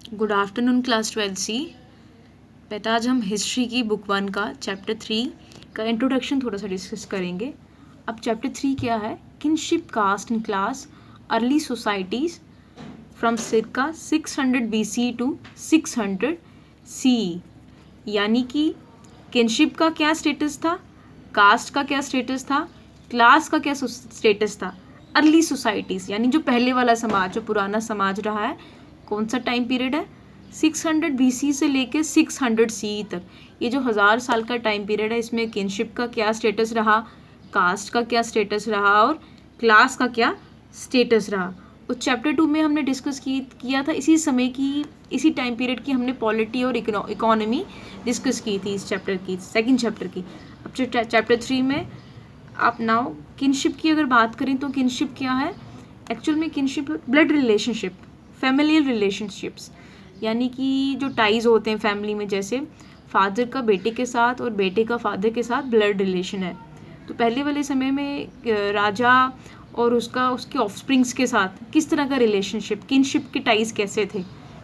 Good afternoon class 12 सी। बेटा आज हम हिस्ट्री की बुक 1 का चैप्टर 3 का इंट्रोडक्शन थोड़ा सा डिस्कस करेंगे। अब चैप्टर 3 क्या है? Kinship caste and class early societies from circa 600 BC to 600 CE। यानी कि किनशिप का क्या स्टेटस था, कास्ट का क्या स्टेटस था, क्लास का क्या स्टेटस था। अर्ली सोसाइटीज़ यानी जो पहले वाला समाज, जो पुराना समाज रहा है, कौन सा टाइम पीरियड है? 600 BC से लेके 600 CE तक। ये जो 1000 साल का टाइम पीरियड है, इसमें किनशिप का क्या स्टेटस रहा, कास्ट का क्या स्टेटस रहा और क्लास का क्या स्टेटस रहा। उस चैप्टर 2 में हमने डिस्कस किया था इसी समय की, इसी टाइम पीरियड की हमने पॉलिटी और इकोनॉमी डिस्कस की थी इस चैप्टर की, सेकंड चैप्टर की। अब चैप्टर 3 में आप नाउ किनशिप की अगर बात करें तो किनशिप क्या है? एक्चुअल में kinship blood relationship, familial relationships, यानी कि जो टाइज होते हैं फैमिली में, जैसे फादर का बेटे के साथ और बेटे का फादर के साथ ब्लड रिलेशन है। तो पहले वाले समय में राजा और उसके ऑफस्प्रिंग्स के साथ किस तरह का रिलेशनशिप, किनशिप के टाइज कैसे थे,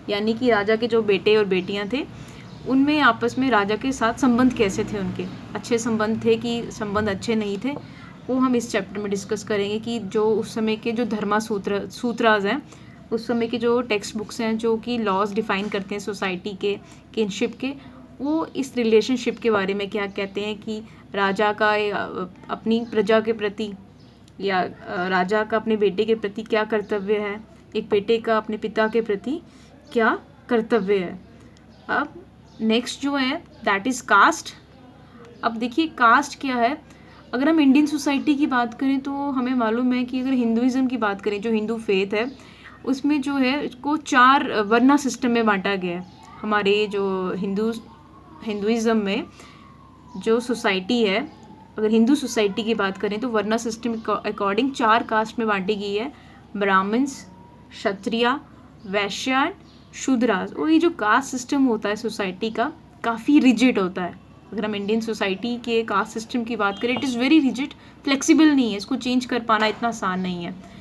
यानी कि राजा के जो बेटे और बेटियां थे उनमें आपस में राजा के साथ संबंध कैसे थे, उनके अच्छे संबंध थे कि संबंध अच्छे नहीं थे, वो हम इस चैप्टर में डिस्कस करेंगे। कि जो उस समय के जो धर्मा सूत्राज हैं, उस समय के जो टेक्स्ट बुक्स हैं जो कि लॉज डिफाइन करते हैं सोसाइटी के, किनशिप के, वो इस रिलेशनशिप के बारे में क्या कहते हैं कि राजा का अपनी प्रजा के प्रति या राजा का अपने बेटे के प्रति क्या कर्तव्य है, एक बेटे का अपने पिता के प्रति क्या कर्तव्य है। अब नेक्स्ट जो है दैट इज़ कास्ट। अब देखिए कास्ट क्या है। अगर हम इंडियन सोसाइटी की बात करें तो हमें मालूम है कि अगर हिंदुज़म की बात करें, जो हिंदू फेथ है, उसमें जो है इसको 4 वर्ना सिस्टम में बांटा गया है। हमारे जो हिंदुज़म में जो सोसाइटी है, अगर हिंदू सोसाइटी की बात करें तो वर्ना सिस्टम अकॉर्डिंग 4 कास्ट में बांटी गई है: ब्राह्मण्स, क्षत्रिय, वैश्य, शूद्रास। और ये जो कास्ट सिस्टम होता है सोसाइटी का, काफ़ी रिजिड होता है। अगर हम इंडियन सोसाइटी के कास्ट सिस्टम की बात करें, it is very rigid, flexible नहीं है, इसको चेंज कर पाना इतना आसान नहीं है।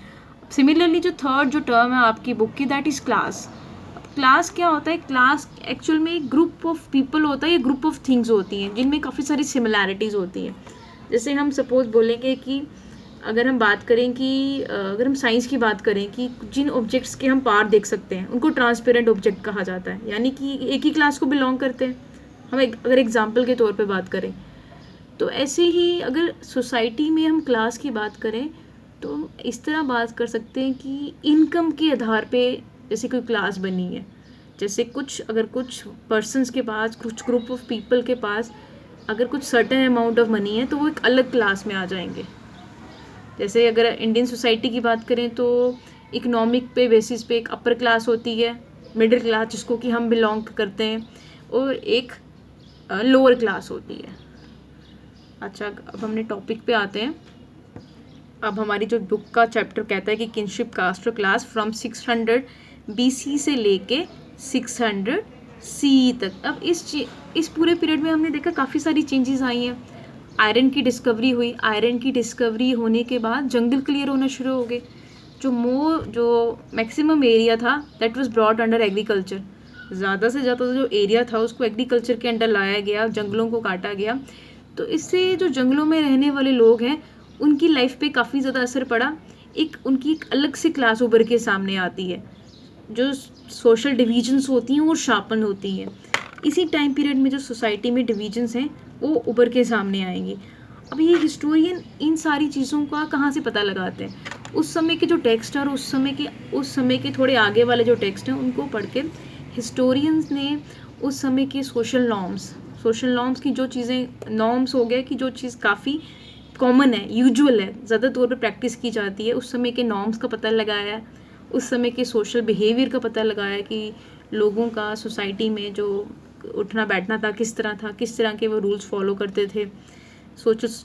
सिमिलरली जो थर्ड जो टर्म है आपकी बुक की, दैट इज़ क्लास। क्लास क्या होता है? क्लास एक्चुअल में एक ग्रुप ऑफ पीपल होता है या ग्रुप ऑफ थिंग्स होती हैं जिनमें काफ़ी सारी सिमिलैरिटीज़ होती हैं। जैसे हम सपोज बोलेंगे कि अगर हम बात करें कि अगर हम साइंस की बात करें कि जिन ऑब्जेक्ट्स के हम पार्ट देख सकते हैं उनको ट्रांसपेरेंट ऑब्जेक्ट कहा जाता है, यानी कि एक ही क्लास को बिलोंग करते हैं। हम अगर एग्जाम्पल के तौर पे बात करें तो ऐसे ही अगर सोसाइटी में हम क्लास की बात करें तो इस तरह बात कर सकते हैं कि इनकम के आधार पे जैसे कोई क्लास बनी है। जैसे अगर कुछ पर्सन्स के पास, कुछ ग्रुप ऑफ पीपल के पास अगर कुछ सर्टेन अमाउंट ऑफ मनी है तो वो एक अलग क्लास में आ जाएंगे। जैसे अगर इंडियन सोसाइटी की बात करें तो इकोनॉमिक पे बेसिस पे एक अपर क्लास होती है, मिडिल क्लास जिसको कि हम बिलोंग करते हैं, और एक लोअर क्लास होती है। अच्छा, अब हमने टॉपिक पे आते हैं। अब हमारी जो बुक का चैप्टर कहता है कि किनशिप कास्ट और क्लास फ्रॉम 600 BC से लेके 600 CE तक। अब इस पूरे पीरियड में हमने देखा काफ़ी सारी चेंजेस आई हैं। आयरन की डिस्कवरी हुई, आयरन की डिस्कवरी होने के बाद जंगल क्लियर होना शुरू हो गए। जो मैक्सिमम एरिया था that was brought under agriculture. ज़्यादा से ज़्यादा जो एरिया था उसको एग्रीकल्चर के अंडर लाया गया, जंगलों को काटा गया। तो इससे जो जंगलों में रहने वाले लोग हैं उनकी लाइफ पे काफ़ी ज़्यादा असर पड़ा। उनकी एक अलग से क्लास उभर के सामने आती है। जो सोशल डिविजन्स होती हैं वो शार्पन होती हैं। इसी टाइम पीरियड में जो सोसाइटी में डिविजन्स हैं वो उभर के सामने आएंगी। अब ये हिस्टोरियन इन सारी चीज़ों का कहाँ से पता लगाते हैं? उस समय के जो टेक्स्ट और उस समय के थोड़े आगे वाले जो टेक्स्ट हैं उनको पढ़ के हिस्टोरियंस ने उस समय के सोशल नॉर्म्स की जो चीज़ें, नॉर्म्स हो गया कि जो चीज़ काफ़ी कॉमन है, यूजुअल है, ज़्यादा तौर पर प्रैक्टिस की जाती है, उस समय के नॉर्म्स का पता लगाया, उस समय के सोशल बिहेवियर का पता लगाया कि लोगों का सोसाइटी में जो उठना बैठना था किस तरह के वो रूल्स फॉलो करते थे, सोशल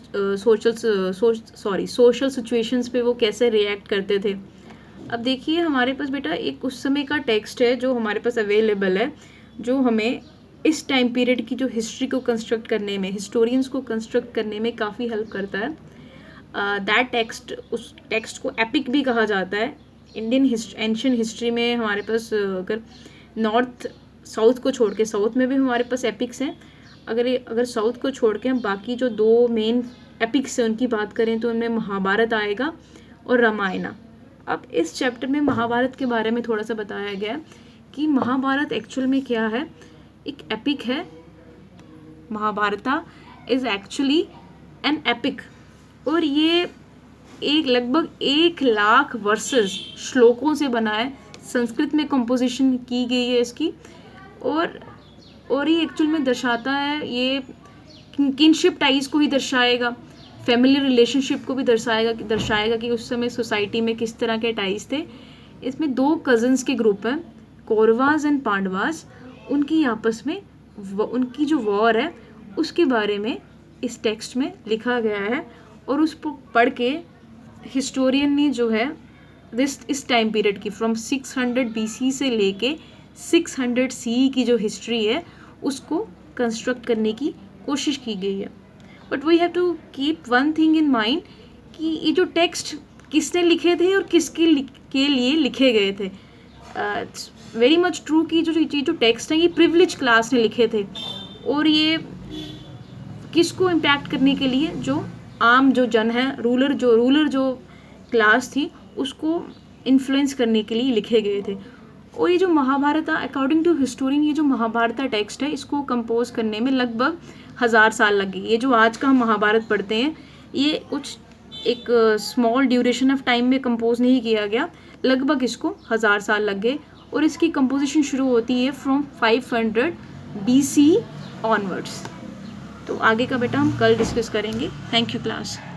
सिचुएशंस पे वो कैसे रिएक्ट करते थे। अब देखिए हमारे पास बेटा एक उस समय का टेक्स्ट है जो हमारे पास अवेलेबल है, जो हमें इस टाइम पीरियड की जो हिस्ट्री को कंस्ट्रक्ट करने में, हिस्टोरियंस को कंस्ट्रक्ट करने में काफ़ी हेल्प करता है। दैट टेक्स्ट, उस टेक्स्ट को एपिक भी कहा जाता है। इंडियन एंशिएंट हिस्ट्री में हमारे पास अगर नॉर्थ साउथ को छोड़ के, साउथ में भी हमारे पास एपिक्स हैं, अगर साउथ को छोड़ के हम बाकी जो 2 मेन एपिक्स हैं उनकी बात करें तो उनमें महाभारत आएगा और रामायण। अब इस चैप्टर में महाभारत के बारे में थोड़ा सा बताया गया है कि महाभारत एक्चुअल में क्या है। एक एपिक है, महाभारता इज एक्चुअली एन एपिक, और ये लगभग 1,00,000 वर्सेस श्लोकों से बना है। संस्कृत में कंपोजिशन की गई है इसकी, और ये एक्चुअल में दर्शाता है, ये किनशिप टाइज को ही दर्शाएगा, फैमिली रिलेशनशिप को भी दर्शाएगा कि उस समय सोसाइटी में किस तरह के टाइज थे। इसमें 2 कज़न्स के ग्रुप हैं, कौरवास एंड पांडवास, उनकी आपस में उनकी जो वॉर है उसके बारे में इस टेक्स्ट में लिखा गया है। और उसको पढ़ के हिस्टोरियन ने जो है इस टाइम पीरियड की फ्रॉम 600 BC से लेके 600 CE की जो हिस्ट्री है उसको कंस्ट्रक्ट करने की कोशिश की गई है। But we have to keep one thing in mind कि ये जो टेक्स्ट किसने लिखे थे और किसके के लिए लिखे गए थे। इट्स वेरी मच ट्रू कि जो टेक्स्ट हैं ये प्रिविलेज क्लास ने लिखे थे, और ये किसको इम्पैक्ट करने के लिए, जो आम जो जन है, रूलर जो क्लास थी उसको इन्फ्लुएंस करने के लिए लिखे गए थे। और ये जो महाभारत, अकॉर्डिंग टू हिस्टोरियन, ये जो महाभारत टेक्स्ट है इसको कंपोज करने में लगभग 1000 साल लगे। ये जो आज का हम महाभारत पढ़ते हैं ये कुछ एक स्मॉल ड्यूरेशन ऑफ टाइम में कंपोज नहीं किया गया, लगभग इसको 1000 साल लग गए। और इसकी कंपोजिशन शुरू होती है फ्रॉम 500 BC ऑनवर्ड्स। तो आगे का बेटा हम कल डिस्कस करेंगे। Thank you class.